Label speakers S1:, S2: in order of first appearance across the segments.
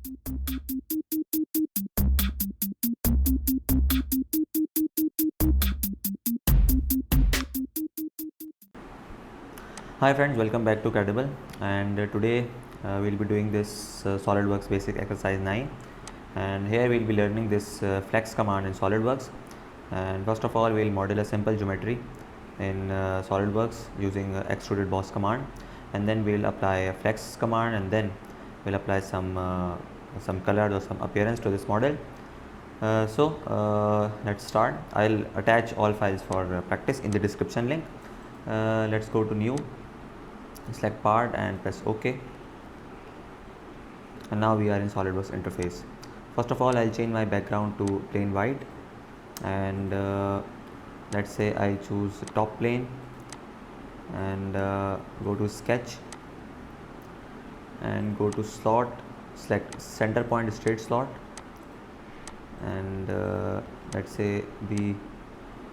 S1: Hi friends, welcome back to Credible, and today we'll be doing this SolidWorks basic exercise 9, and here we'll be learning this flex command in SolidWorks. And first of all, we'll model a simple geometry in SolidWorks using extruded boss command, and then we'll apply a flex command, and then we'll apply some colors or some appearance to this model. Let's start. I'll attach all files for practice in the description link. Let's go to new, select part and press OK, and now we are in SolidWorks interface. First of all, I'll change my background to plain white, and let's say I choose top plane and go to sketch and go to slot, select center point straight slot, and let's say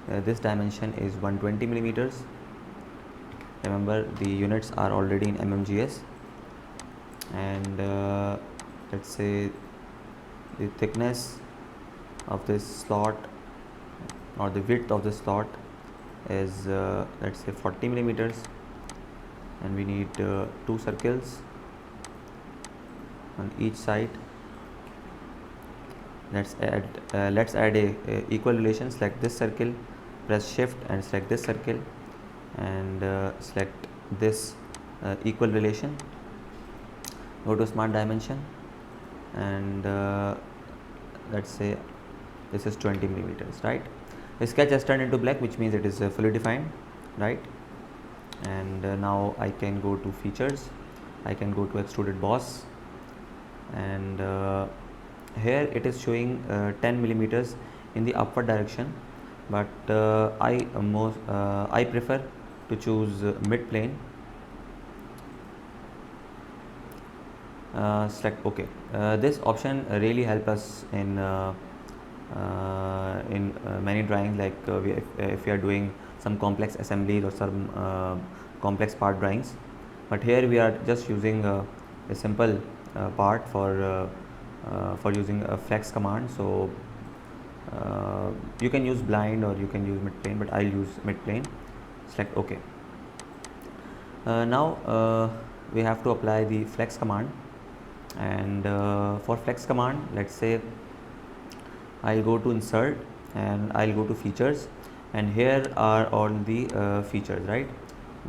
S1: this dimension is 120 millimeters. Remember, the units are already in mmgs, and let's say the thickness of this slot or the width of the slot is let's say 40 millimeters, and we need 2 circles on each side. Let's add a equal relation. Select this circle, press shift and select this circle, and select this equal relation. Go to smart dimension, and let's say this is 20 millimeters, right? The sketch has turned into black, which means it is fully defined, right? And now I can go to features, I can go to extruded boss, and here it is showing 10 millimeters in the upward direction, but I prefer to choose mid plane. Select OK. This option really helps us in many drawings, like if we are doing some complex assemblies or some complex part drawings. But here we are just using a simple part for using a flex command. So you can use blind or you can use mid plane, but I'll use mid plane. Select OK. Now we have to apply the flex command, and for flex command, let's say I'll go to insert and I'll go to features, and here are all the features, right?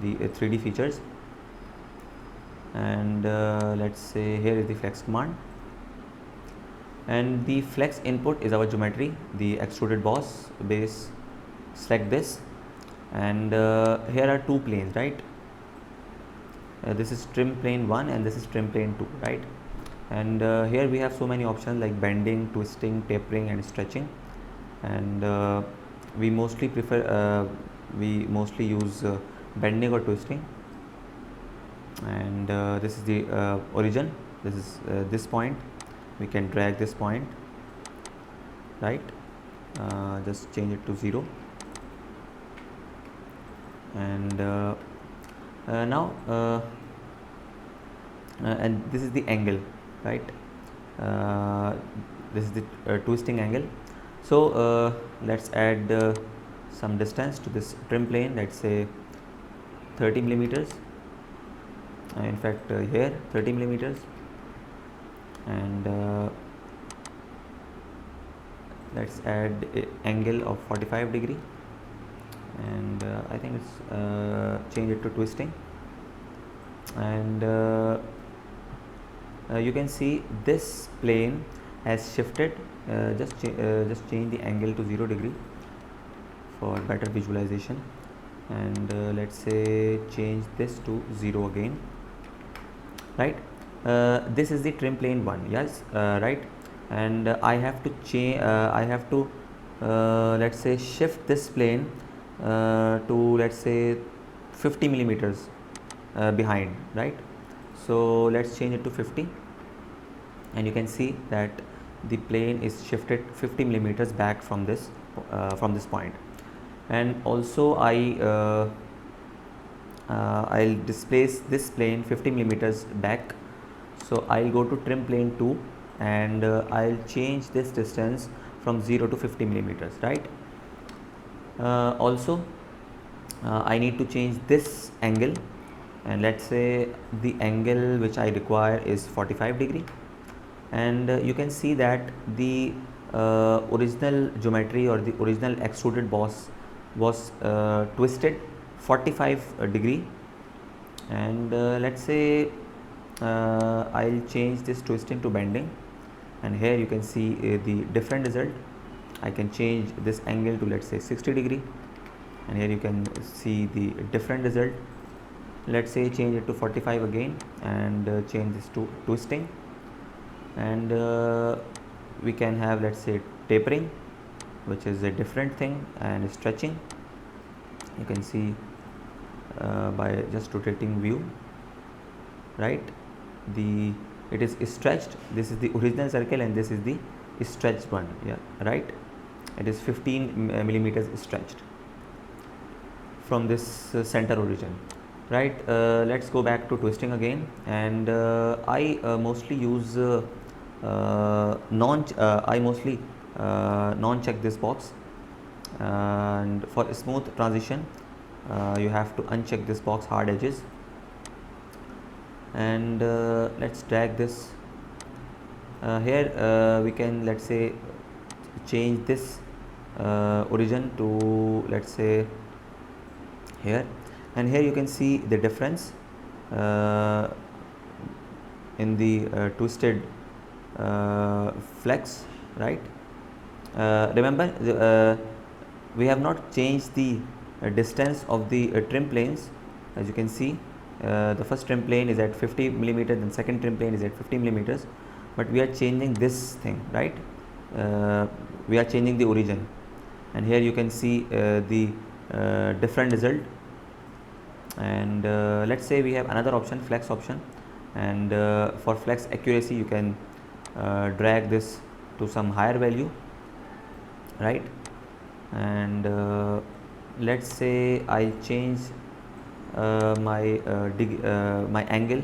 S1: The 3D features, and let's say here is the flex command, and the flex input is our geometry, the extruded boss base. Select this, and here are 2 planes, right? This is trim plane 1 and this is trim plane 2, right? And here we have so many options like bending, twisting, tapering and stretching, and we mostly use bending or twisting. And this is the origin, this is this point. We can drag this point, right? Just change it to 0, and now and this is the angle, right? This is the twisting angle. So let's add some distance to this trim plane, let's say 30 millimeters, in fact here 30 millimeters, and let's add an angle of 45 degree, and I think it's change it to twisting, and you can see this plane has shifted. Just change the angle to 0 degree for better visualization, and let's say change this to 0 again, right? This is the trim plane 1, yes, right? And I have to change let's say shift this plane to, let's say, 50 millimeters behind, right? So let's change it to 50, and you can see that the plane is shifted 50 millimeters back from this point. And also I'll displace this plane 50 millimeters back. So I'll go to trim plane 2, and I'll change this distance from 0 to 50 millimeters, right? Also I need to change this angle, and let's say the angle which I require is 45 degree, and you can see that the original geometry or the original extruded boss was twisted 45 degree, and let's say I'll change this twisting to bending, and here you can see the different result. I can change this angle to, let's say, 60 degree, and here you can see the different result. Let's say change it to 45 again, and change this to twisting, and we can have, let's say, tapering, which is a different thing, and stretching. You can see by just rotating view, right? It is stretched. This is the original circle and this is the stretched one, yeah, right? It is 15 millimeters stretched from this center origin, right? Let's go back to twisting again, and I mostly use non-check this box, and for a smooth transition you have to uncheck this box, hard edges, and let's drag this here. We can, let's say, change this origin to, let's say, here, and here you can see the difference in the twisted flex, right? Remember, we have not changed the distance of the trim planes. As you can see, the first trim plane is at 50 millimeters, and second trim plane is at 50 millimeters, but we are changing this thing, right? We are changing the origin, and here you can see the different result. And let's say we have another option, flex option, and for flex accuracy you can drag this to some higher value, right? And let's say I change my angle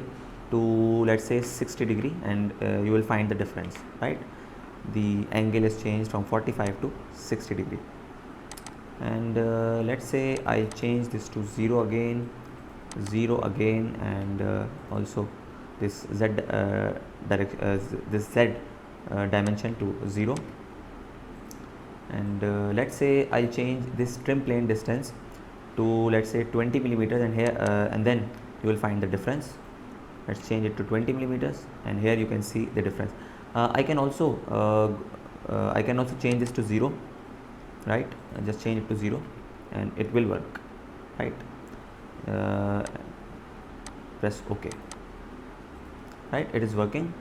S1: to, let's say, 60 degree, and you will find the difference, right? The angle is changed from 45 to 60 degree. And let's say I change this to 0 again, and also this z dimension to 0, and let's say I'll change this trim plane distance to, let's say, 20 millimeters, and here and then you will find the difference. Let's change it to 20 millimeters, and here you can see the difference. I can also change this to 0, right? Just change it to 0 and it will work, right? Press OK, right? It is working.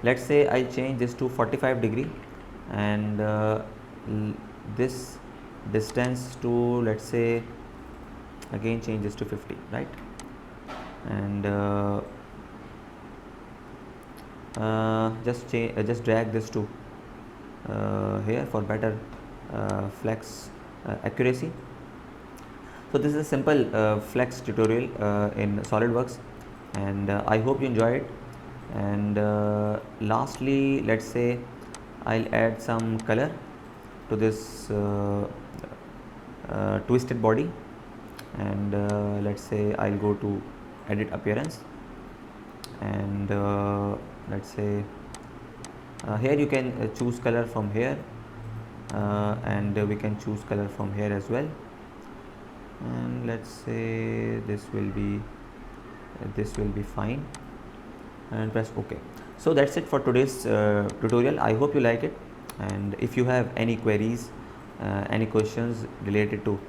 S1: Let's say I change this to 45 degree, and this distance to, let's say, again change this to 50, right? And just drag this to here for better flex accuracy. So this is a simple flex tutorial in SolidWorks, and I hope you enjoy it. And lastly, let's say I'll add some color to this twisted body, and let's say I'll go to edit appearance, and let's say here you can choose color from here, and we can choose color from here as well, and let's say this will be fine, and press OK. So that's it for today's tutorial. I hope you like it, and if you have any queries, any questions related to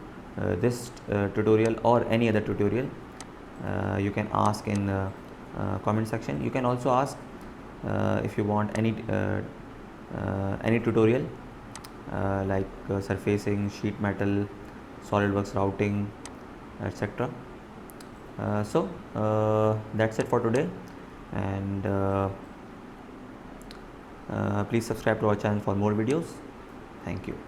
S1: this tutorial or any other tutorial, you can ask in the comment section. You can also ask if you want any tutorial like surfacing, sheet metal, SolidWorks routing, etc. So that's it for today, and please subscribe to our channel for more videos. Thank you.